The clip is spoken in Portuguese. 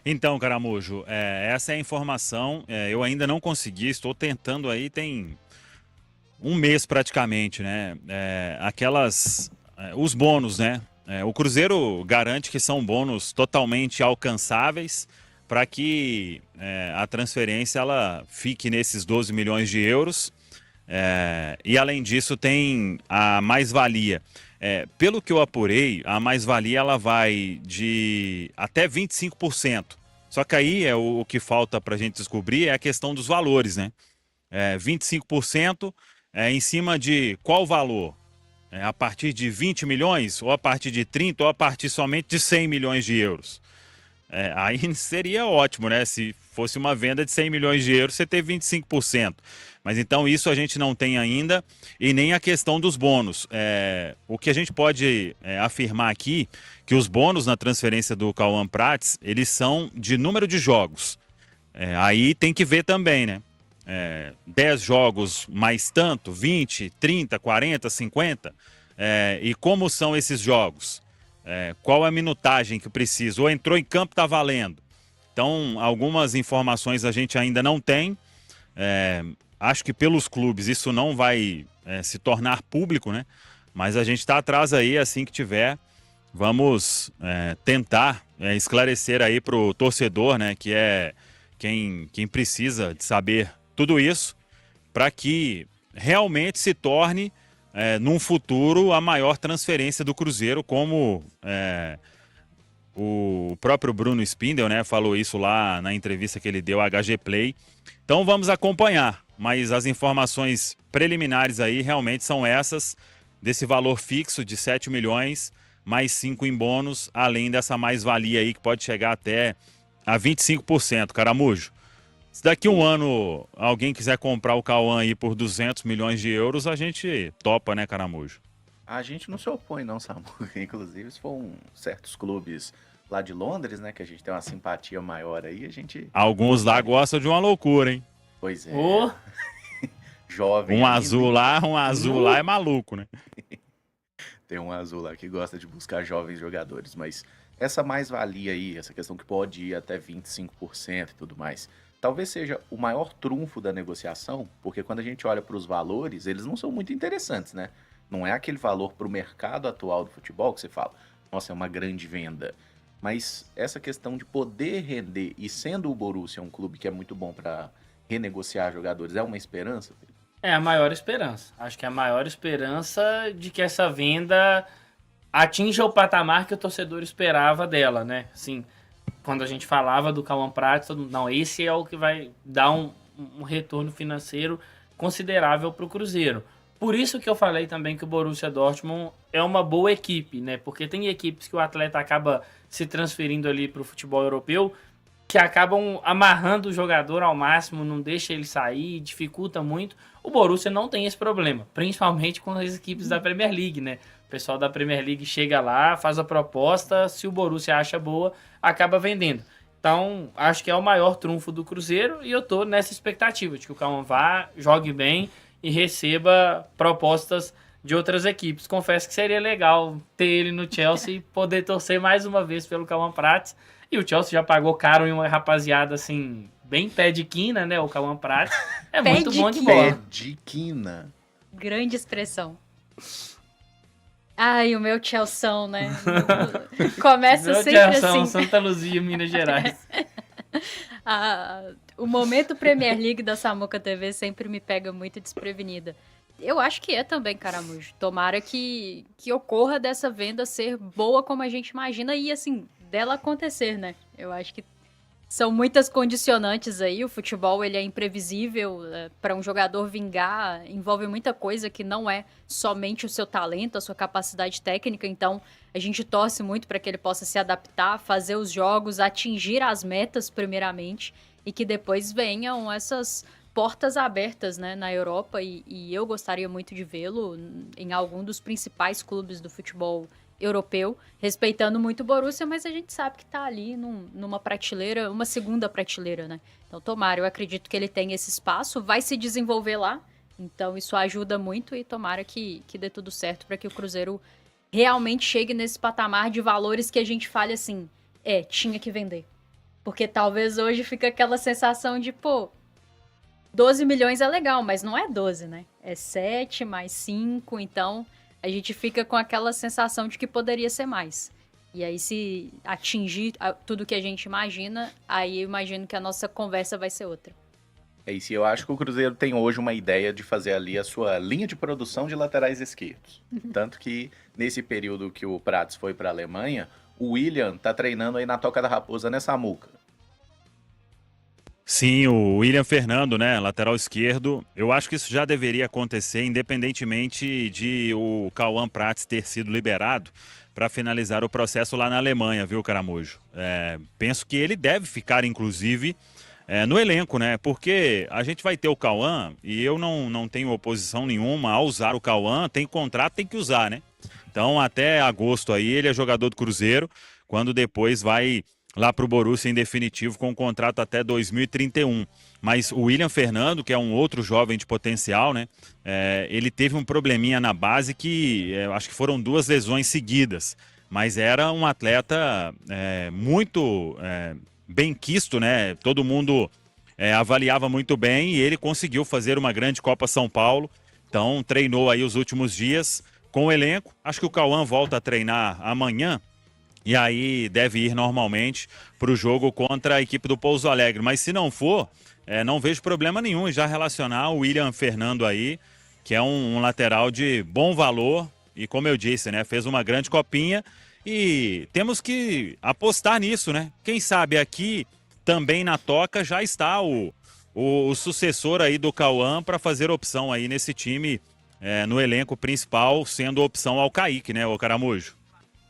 Então, Caramujo, essa é a informação. Eu ainda não consegui, estou tentando aí, tem um mês praticamente, né? Os bônus, né? O Cruzeiro garante que são bônus totalmente alcançáveis para que a transferência ela fique nesses 12 milhões de euros. E além disso tem a mais-valia. Pelo que eu apurei, a mais-valia ela vai de até 25%. Só que aí o que falta para a gente descobrir é a questão dos valores, né? 25% em cima de qual valor? A partir de 20 milhões, ou a partir de 30, ou a partir somente de 100 milhões de euros. Aí seria ótimo, né? Se fosse uma venda de 100 milhões de euros, você ter 25%. Mas então isso a gente não tem ainda, e nem a questão dos bônus. O que a gente pode afirmar aqui, que os bônus na transferência do Cauã Prats, eles são de número de jogos. Aí tem que ver também, né? 10 jogos mais tanto, 20, 30, 40, 50. E como são esses jogos? Qual a minutagem que precisa? Ou entrou em campo, tá valendo. Então, algumas informações a gente ainda não tem. Acho que pelos clubes isso não vai se tornar público, né? Mas a gente está atrás aí, assim que tiver, vamos tentar esclarecer aí para o torcedor, né? Que é quem precisa de saber tudo isso, para que realmente se torne num futuro a maior transferência do Cruzeiro, como o próprio Bruno Spindel, né, falou isso lá na entrevista que ele deu à HG Play. Então vamos acompanhar, mas as informações preliminares aí realmente são essas, desse valor fixo de 7 milhões, mais 5 em bônus, além dessa mais-valia aí que pode chegar até a 25%, Caramujo. Se daqui um ano alguém quiser comprar o Cauã aí por 200 milhões de euros, a gente topa, né, Caramujo? A gente não se opõe, não, Samu. Inclusive, se for certos clubes lá de Londres, né, que a gente tem uma simpatia maior aí, a gente Alguns lá gostaria. gostam de uma loucura, hein? Pois Ô, é, jovem ainda, Um azul lá nu. é maluco, né? tem um azul lá que gosta de buscar jovens jogadores, mas essa mais-valia aí, essa questão que pode ir até 25% e tudo mais, talvez seja o maior trunfo da negociação, porque quando a gente olha para os valores, eles não são muito interessantes, né? Não é aquele valor para o mercado atual do futebol que você fala, nossa, é uma grande venda. Mas essa questão de poder render, e sendo o Borussia um clube que é muito bom para renegociar jogadores, é uma esperança? É a maior esperança. Acho que é a maior esperança de que essa venda atinja o patamar que o torcedor esperava dela, né? Assim, quando a gente falava do Cauã Prats, todo mundo, não, esse é o que vai dar um retorno financeiro considerável para o Cruzeiro. Por isso que eu falei também que o Borussia Dortmund é uma boa equipe, né? Porque tem equipes que o atleta acaba se transferindo ali para o futebol europeu que acabam amarrando o jogador ao máximo, não deixa ele sair, dificulta muito. O Borussia não tem esse problema, principalmente com as equipes da Premier League, né? O pessoal da Premier League chega lá, faz a proposta, se o Borussia acha boa, acaba vendendo. Então, acho que é o maior trunfo do Cruzeiro e eu tô nessa expectativa de que o Cauã vá, jogue bem e receba propostas de outras equipes. Confesso que seria legal ter ele no Chelsea e poder torcer mais uma vez pelo Cauã Prats. E o Chelsea já pagou caro em uma rapaziada assim, bem pé de quina, né? O Cauã Prats. É Pé muito de bom de quina. Pé bola. de quina. Grande expressão. Ai, o meu Chelsea, né? Começa Meu sempre Chelsea, assim. Santa Luzia, Minas Gerais. O momento Premier League da Samuca TV sempre me pega muito desprevenida. Eu acho que é também, Caramujo. Tomara que ocorra dessa venda ser boa como a gente imagina e, assim, dela acontecer, né? Eu acho que são muitas condicionantes aí. O futebol, ele é imprevisível. Para um jogador vingar, envolve muita coisa que não é somente o seu talento, a sua capacidade técnica. Então, a gente torce muito para que ele possa se adaptar, fazer os jogos, atingir as metas primeiramente e que depois venham essas portas abertas, né, na Europa e eu gostaria muito de vê-lo em algum dos principais clubes do futebol europeu, respeitando muito o Borussia, mas a gente sabe que tá ali numa prateleira, uma segunda prateleira, né? Então, tomara, eu acredito que ele tem esse espaço, vai se desenvolver lá, então isso ajuda muito e tomara que dê tudo certo para que o Cruzeiro realmente chegue nesse patamar de valores que a gente fale assim, tinha que vender. Porque talvez hoje fica aquela sensação de, pô, 12 milhões é legal, mas não é 12, né? É 7 mais 5, então a gente fica com aquela sensação de que poderia ser mais. E aí, se atingir tudo que a gente imagina, aí eu imagino que a nossa conversa vai ser outra. É isso, eu acho que o Cruzeiro tem hoje uma ideia de fazer ali a sua linha de produção de laterais esquerdos. Tanto que nesse período que o Prats foi para a Alemanha, o William tá treinando aí na Toca da Raposa, nessa Samuca. Sim, o William Fernando, né, lateral esquerdo. Eu acho que isso já deveria acontecer, independentemente de o Cauã Prats ter sido liberado para finalizar o processo lá na Alemanha, viu, Caramujo? Penso que ele deve ficar, inclusive, no elenco, né? Porque a gente vai ter o Cauã e eu não tenho oposição nenhuma a usar o Cauã. Tem contrato, tem que usar, né? Então, até agosto aí, ele é jogador do Cruzeiro, quando depois vai lá para o Borussia em definitivo com um contrato até 2031. Mas o William Fernando, que é um outro jovem de potencial, né? Ele teve um probleminha na base que acho que foram 2 lesões seguidas. Mas era um atleta muito bem quisto, né? Todo mundo avaliava muito bem e ele conseguiu fazer uma grande Copa São Paulo. Então treinou aí os últimos dias com o elenco. Acho que o Cauã volta a treinar amanhã. E aí deve ir normalmente para o jogo contra a equipe do Pouso Alegre. Mas se não for, não vejo problema nenhum em já relacionar o William Fernando aí, que é um lateral de bom valor. E como eu disse, né, fez uma grande copinha. E temos que apostar nisso, né? Quem sabe aqui também na Toca já está o sucessor aí do Cauã para fazer opção aí nesse time, no elenco principal, sendo opção ao Kaique, né, o Caramujo?